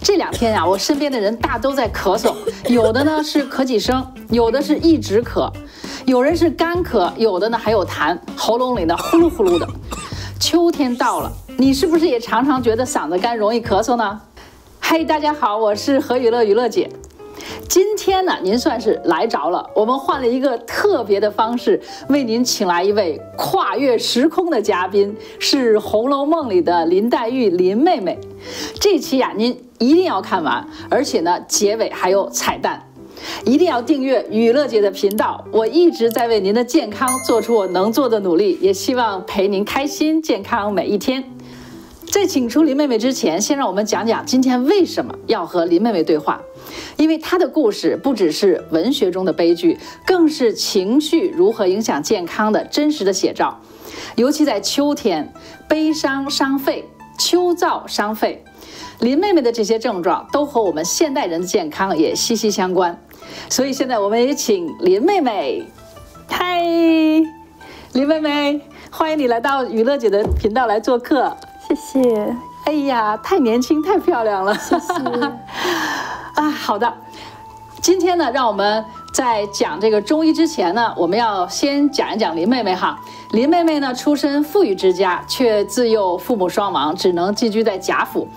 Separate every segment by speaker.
Speaker 1: 这2天呀，我身边的人大都在咳嗽，有的呢是咳几声，有的是一直咳，有人是干咳，有的呢还有痰，喉咙里呢呼噜呼噜的。秋天到了，你是不是也常常觉得嗓子干，容易咳嗽呢？嘿，大家好，我是何雨乐娱乐姐。今天呢，您算是来着了。我们换了一个特别的方式，为您请来一位跨越时空的嘉宾，是《红楼梦》里的林黛玉林妹妹。这期呀，您一定要看完，而且呢，结尾还有彩蛋。一定要订阅雨乐姐的频道，我一直在为您的健康做出我能做的努力，也希望陪您开心健康每一天。在请出林妹妹之前，先让我们讲讲今天为什么要和林妹妹对话。因为她的故事不只是文学中的悲剧，更是情绪如何影响健康的真实的写照。尤其在秋天，悲伤伤肺，秋燥伤肺，林妹妹的这些症状都和我们现代人的健康也息息相关。所以现在我们也请林妹妹。嗨，林妹妹，欢迎你来到娱乐姐的频道来做客。
Speaker 2: 谢谢。
Speaker 1: 哎呀，太年轻太漂亮了。
Speaker 2: 谢谢。
Speaker 1: 啊，好的。今天呢，让我们在讲这个中医之前呢，我们要先讲一讲林妹妹哈。林妹妹呢，出身富裕之家，却自幼父母双亡，只能寄居在贾府。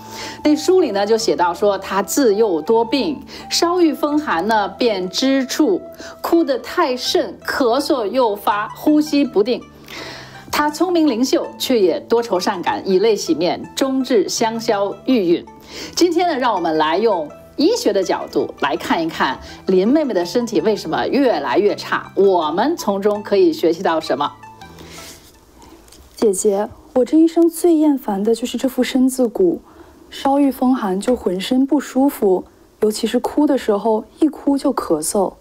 Speaker 1: 那书里呢就写到说，她自幼多病，稍遇风寒呢便支杼，哭得太甚，咳嗽诱发，呼吸不定。她聪明灵秀，却也多愁善感，以泪洗面，终至香消玉殒。今天呢，让我们来用医学的角度来看一看林妹妹的身体为什么越来越差，我们从中可以学习到什么？
Speaker 2: 姐姐，我这一生最厌烦的就是这副身子骨，稍遇风寒就浑身不舒服，尤其是哭的时候，一哭就咳嗽。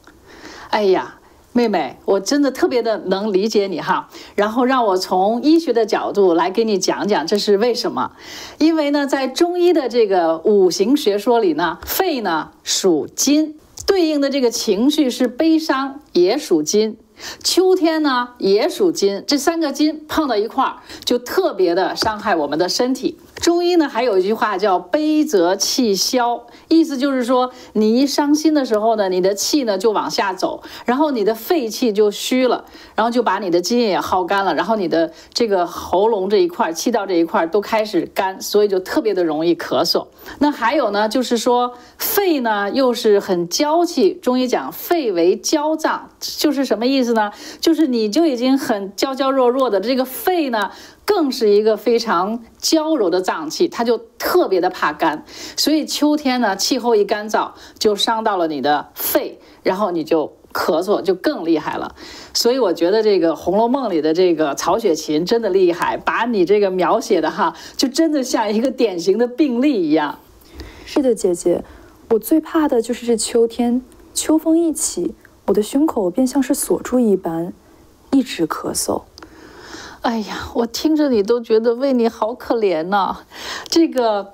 Speaker 1: 哎呀，妹妹，我真的特别的能理解你哈，然后让我从医学的角度来给你讲讲这是为什么。因为呢，在中医的这个五行学说里呢，肺呢属金，对应的这个情绪是悲伤，也属金。秋天呢也属金，这3个金碰到一块儿，就特别的伤害我们的身体。中医呢还有一句话叫悲则气消，意思就是说，你一伤心的时候呢，你的气呢就往下走，然后你的肺气就虚了，然后就把你的津液也耗干了，然后你的这个喉咙这一块、气道这一块都开始干，所以就特别的容易咳嗽。那还有呢，就是说肺呢又是很娇气，中医讲肺为娇脏，就是什么意思呢？就是你就已经很娇娇弱弱的，这个肺呢更是一个非常娇柔的脏器，它就特别的怕干，所以秋天呢气候一干燥，就伤到了你的肺，然后你就咳嗽就更厉害了。所以我觉得这个《红楼梦》里的这个曹雪芹真的厉害，把你这个描写的哈，就真的像一个典型的病例一样。
Speaker 2: 是的，姐姐，我最怕的就是这秋天，秋风一起，我的胸口便像是锁住一般，一直咳嗽。
Speaker 1: 哎呀，我听着你都觉得为你好可怜呐。这个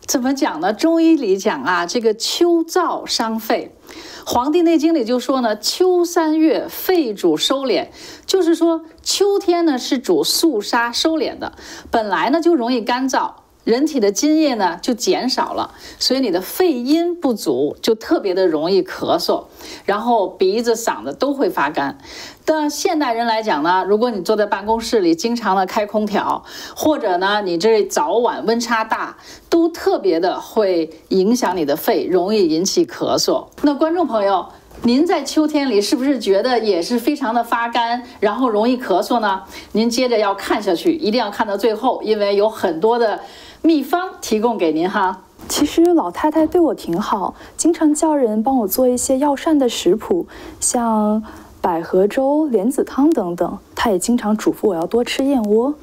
Speaker 1: 怎么讲呢？中医里讲啊，这个秋燥伤肺，《黄帝内经》里就说呢，秋3月肺主收敛，就是说秋天呢是主肃杀收敛的，本来呢就容易干燥，人体的津液呢就减少了，所以你的肺阴不足，就特别的容易咳嗽，然后鼻子嗓子都会发干。但现代人来讲呢，如果你坐在办公室里经常的开空调，或者呢你这早晚温差大，都特别的会影响你的肺，容易引起咳嗽。那观众朋友，您在秋天里是不是觉得也是非常的发干，然后容易咳嗽呢？您接着要看下去，一定要看到最后，因为有很多的秘方提供给您哈。
Speaker 2: 其实老太太对我挺好，经常叫人帮我做一些药膳的食谱，像百合粥、莲子汤等等。她也经常嘱咐我要多吃燕窝。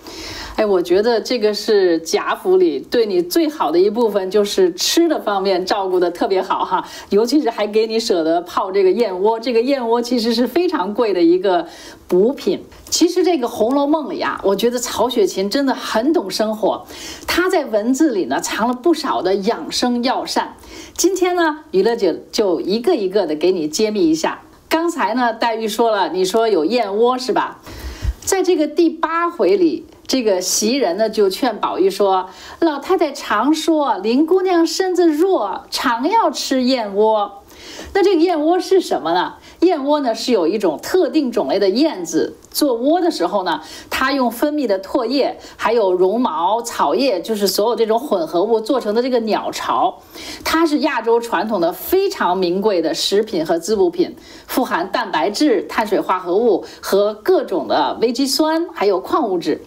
Speaker 1: 哎，我觉得这个是贾府里对你最好的一部分，就是吃的方面照顾的特别好哈，尤其是还给你舍得泡这个燕窝。这个燕窝其实是非常贵的一个补品。其实这个《红楼梦》里啊，我觉得曹雪芹真的很懂生活，他在文字里呢藏了不少的养生药膳。今天呢，娱乐姐就一个一个的给你揭秘一下。刚才呢，黛玉说了，你说有燕窝是吧？在这个第8回里，这个袭人呢就劝宝玉说：“老太太常说林姑娘身子弱，常要吃燕窝。”那这个燕窝是什么呢？燕窝呢是有一种特定种类的燕子做窝的时候呢，它用分泌的唾液还有绒毛、草叶，就是所有这种混合物做成的这个鸟巢，它是亚洲传统的非常名贵的食品和滋补品，富含蛋白质、碳水化合物和各种的维基酸还有矿物质。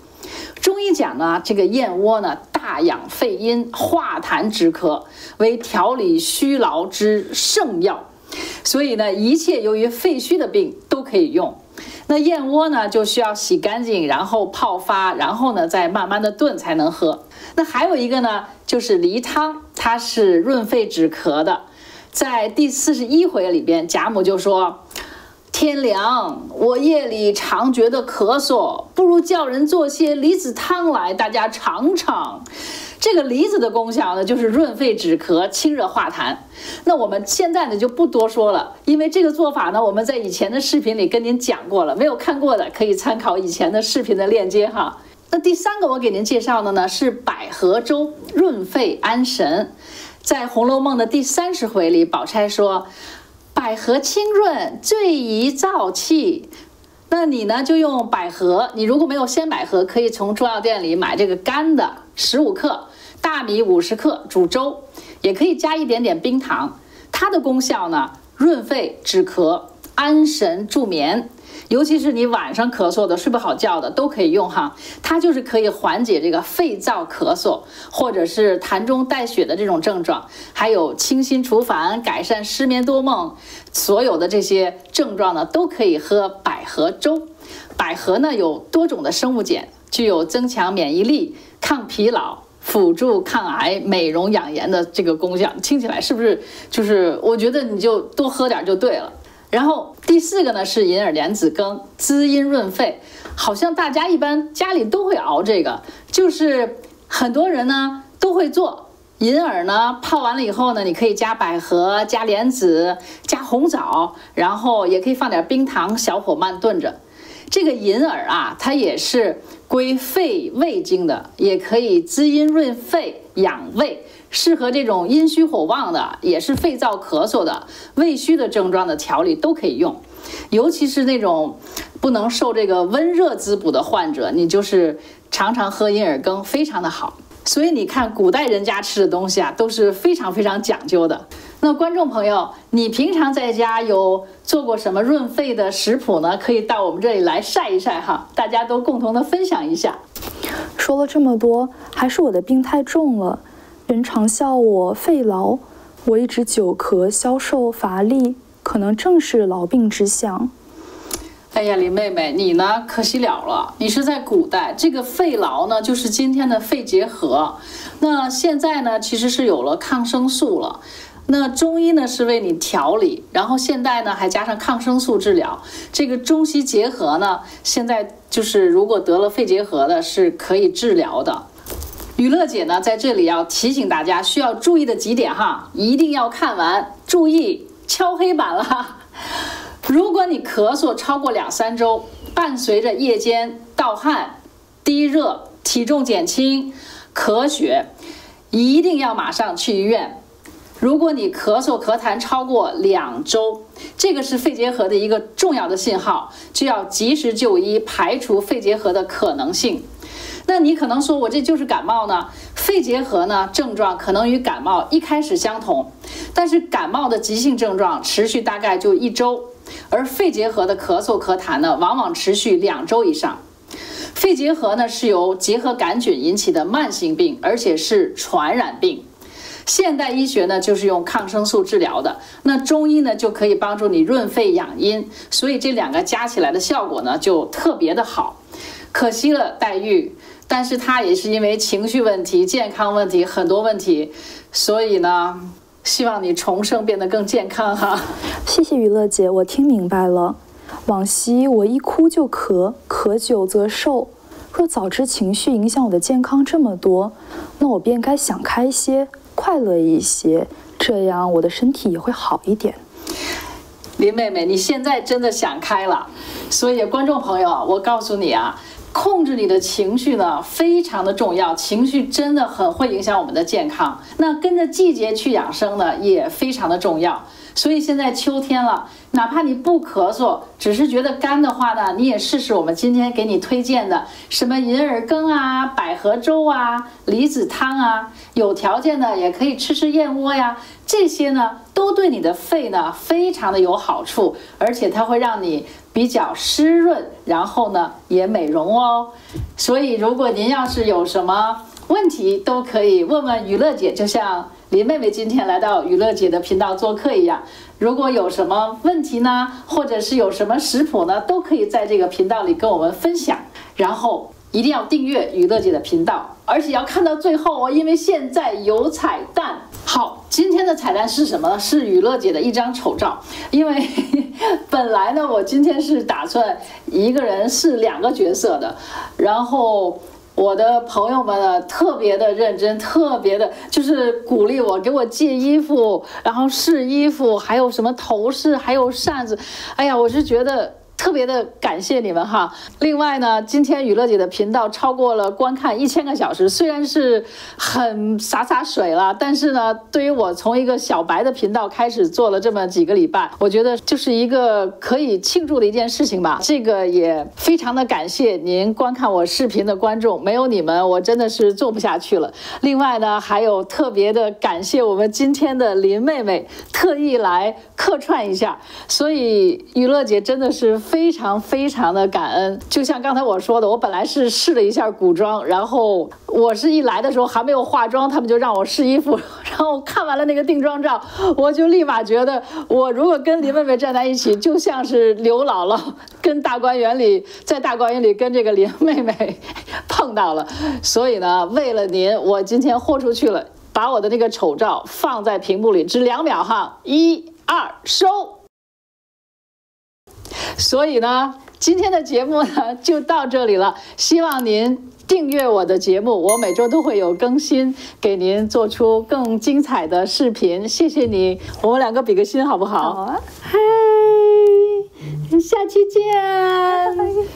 Speaker 1: 中医讲呢，这个燕窝呢大养肺阴，化痰止咳，为调理虚劳之圣药。所以呢，一切由于肺虚的病都可以用。那燕窝呢，就需要洗干净，然后泡发，然后呢再慢慢的炖才能喝。那还有一个呢，就是梨汤，它是润肺止咳的。在第41回里边，贾母就说：“天凉，我夜里常觉得咳嗽，不如叫人做些梨子汤来，大家尝尝。”这个梨子的功效呢，就是润肺止咳、清热化痰。那我们现在呢就不多说了，因为这个做法呢，我们在以前的视频里跟您讲过了，没有看过的可以参考以前的视频的链接哈。那第3个我给您介绍的呢是百合粥，润肺安神。在《红楼梦》的第30回里，宝钗说：“百合清润，最宜燥气。”那你呢就用百合，你如果没有鲜百合，可以从中药店里买这个干的15克，大米50克煮粥，也可以加一点点冰糖。它的功效呢，润肺止咳、安神助眠，尤其是你晚上咳嗽的、睡不好觉的都可以用哈。它就是可以缓解这个肺燥咳嗽，或者是痰中带血的这种症状，还有清心除烦、改善失眠多梦，所有的这些症状呢，都可以喝百合粥。百合呢有多种的生物碱，具有增强免疫力、抗疲劳、辅助抗癌、美容养颜的这个功效。听起来是不是就是我觉得你就多喝点就对了。然后第4个呢是银耳莲子羹，滋阴润肺，好像大家一般家里都会熬这个，就是很多人呢都会做。银耳呢泡完了以后呢，你可以加百合、加莲子、加红枣，然后也可以放点冰糖，小火慢炖着。这个银耳啊，它也是归肺胃经的，也可以滋阴润肺、养胃，适合这种阴虚火旺的，也是肺燥咳嗽的、胃虚的症状的调理都可以用。尤其是那种不能受这个温热滋补的患者，你就是常常喝银耳羹，非常的好。所以你看古代人家吃的东西啊，都是非常非常讲究的。那观众朋友，你平常在家有做过什么润肺的食谱呢？可以到我们这里来晒一晒哈，大家都共同的分享一下。
Speaker 2: 说了这么多，还是我的病太重了，人常笑我肺痨，我一直久咳消瘦乏力，可能正是痨病之象。
Speaker 1: 哎呀，林妹妹，你呢可惜了，你是在古代，这个肺痨呢就是今天的肺结核。那现在呢其实是有了抗生素了，那中医呢是为你调理，然后现代呢还加上抗生素治疗，这个中西结合呢，现在就是如果得了肺结核的是可以治疗的。雨乐姐呢在这里要提醒大家需要注意的几点哈，一定要看完，注意敲黑板了。如果你咳嗽超过2-3周，伴随着夜间盗汗、低热、体重减轻、咳血，一定要马上去医院。如果你咳嗽咳痰超过2周，这个是肺结核的一个重要的信号，就要及时就医，排除肺结核的可能性。那你可能说我这就是感冒呢？肺结核呢症状可能与感冒一开始相同，但是感冒的急性症状持续大概就1周，而肺结核的咳嗽咳痰呢往往持续2周以上。肺结核呢是由结核杆菌引起的慢性病，而且是传染病。现代医学呢就是用抗生素治疗的，那中医呢就可以帮助你润肺养阴，所以这2个加起来的效果呢就特别的好。可惜了黛玉，但是她也是因为情绪问题、健康问题很多问题，所以呢希望你重生变得更健康哈。
Speaker 2: 谢谢雨乐姐，我听明白了。往昔我一哭就咳，咳久则瘦。若早知情绪影响我的健康这么多，那我便该想开些，快乐一些，这样我的身体也会好一点。
Speaker 1: 林妹妹，你现在真的想开了。所以观众朋友，我告诉你啊，控制你的情绪呢，非常的重要，情绪真的很会影响我们的健康。那跟着季节去养生呢，也非常的重要。所以现在秋天了，哪怕你不咳嗽，只是觉得干的话呢，你也试试我们今天给你推荐的什么银耳羹啊、百合粥啊、梨子汤啊，有条件的也可以吃吃燕窝呀，这些呢都对你的肺呢非常的有好处，而且它会让你比较湿润，然后呢也美容哦。所以如果您要是有什么问题，都可以问问雨乐姐，就像林妹妹今天来到雨乐姐的频道做客一样，如果有什么问题呢，或者是有什么食谱呢，都可以在这个频道里跟我们分享。然后一定要订阅雨乐姐的频道，而且要看到最后哦，因为现在有彩蛋。好，今天的彩蛋是什么呢？是雨乐姐的一张丑照。因为本来呢，我今天是打算一个人是2个角色的，然后我的朋友们呢特别的认真，特别的就是鼓励我，给我借衣服，然后试衣服，还有什么头饰，还有扇子。哎呀，我是觉得特别的感谢你们哈。另外呢，今天雨乐姐的频道超过了观看1000个小时，虽然是很洒水了，但是呢，对于我从一个小白的频道开始做了这么几个礼拜，我觉得就是一个可以庆祝的一件事情吧。这个也非常的感谢您观看我视频的观众，没有你们我真的是做不下去了。另外呢，还有特别的感谢我们今天的林妹妹特意来客串一下，所以雨乐姐真的是非常的感恩。就像刚才我说的，我本来是试了一下古装，然后我是一来的时候还没有化妆，他们就让我试衣服，然后看完了那个定妆照，我就立马觉得我如果跟林妹妹站在一起，就像是刘姥姥跟大观园里跟这个林妹妹碰到了。所以呢，为了您，我今天豁出去了，把我的那个丑照放在屏幕里，只2秒哈，1、2，收。所以呢，今天的节目呢就到这里了，希望您订阅我的节目，我每周都会有更新，给您做出更精彩的视频。谢谢你，我们2个比个心好不好？
Speaker 2: 好啊，
Speaker 1: 嗨，下期见。